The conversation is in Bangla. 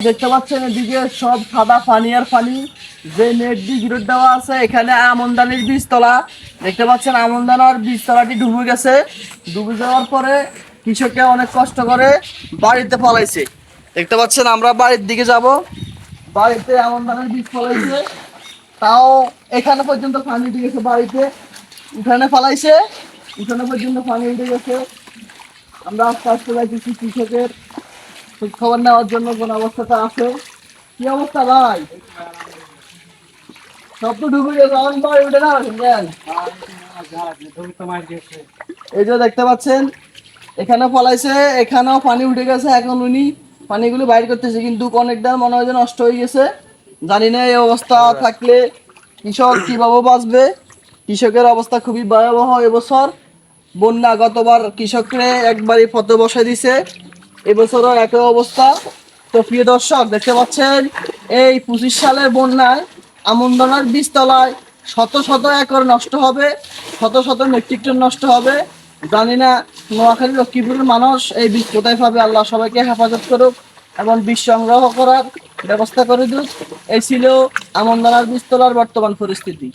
দেখতে পাচ্ছেন এদিকে সব সাদা পানি আর পানি। যে নেট দিয়ে গিরট দেওয়া আছে এখানে আমনদানির বীজতলা দেখতে পাচ্ছেন। আমনদানার বীজতলাটি ডুবে গেছে। ডুবে যাওয়ার পরে কৃষককে অনেক কষ্ট করে বাড়িতে ফলাইছে। দেখতে পাচ্ছেন আমরা বাড়ির দিকে যাব। বাড়িতে আমনদানার বীজ ফলাইছে, তাও এখানে পর্যন্ত পানি উঠে গেছে। বাড়িতে উঠানে ফলাইছে, উঠানে পর্যন্ত পানি উঠে গেছে। আমরা আস্তে আস্তে যাইতেছি কৃষকের খবর নেওয়ার জন্য কোন অবস্থাটা আছে। কি অবস্থা ভাই? সব তো ডুবে গেছে, আমার ভাই উঠে না শুনলেন। এই যে দেখতে পাচ্ছেন এখানে ফলাইছে, এখানেও পানি উঠে গেছে। এখন উনি পানিগুলো বাইর করতেছে, কিন্তু অনেকটা মনে হয় যে নষ্ট হয়ে গেছে। জানি না এই অবস্থা থাকলে কৃষক কিভাবে বাঁচবে। কৃষকের অবস্থা খুবই ভয়াবহ এবছর। বন্যা গতবার কৃষকরে একবারই পথে বসে দিছে, এবছরও একই অবস্থা। তো প্রিয় দর্শক দেখতে পাচ্ছেন এই 25 সালের বন্যায় আমনদানার বীজতলায় শত শত একর নষ্ট হবে, শত শত মেট্রিক টন নষ্ট হবে। জানি না নোয়াখালী লক্ষ্মীপুরের মানুষ এই বীজ কোথায় পাবে। আল্লাহ সবাইকে হেফাজত করুক এবং বীজ সংগ্রহ করার ব্যবস্থা করে দিক। এই ছিল আমনদানার বীজতলার বর্তমান পরিস্থিতি।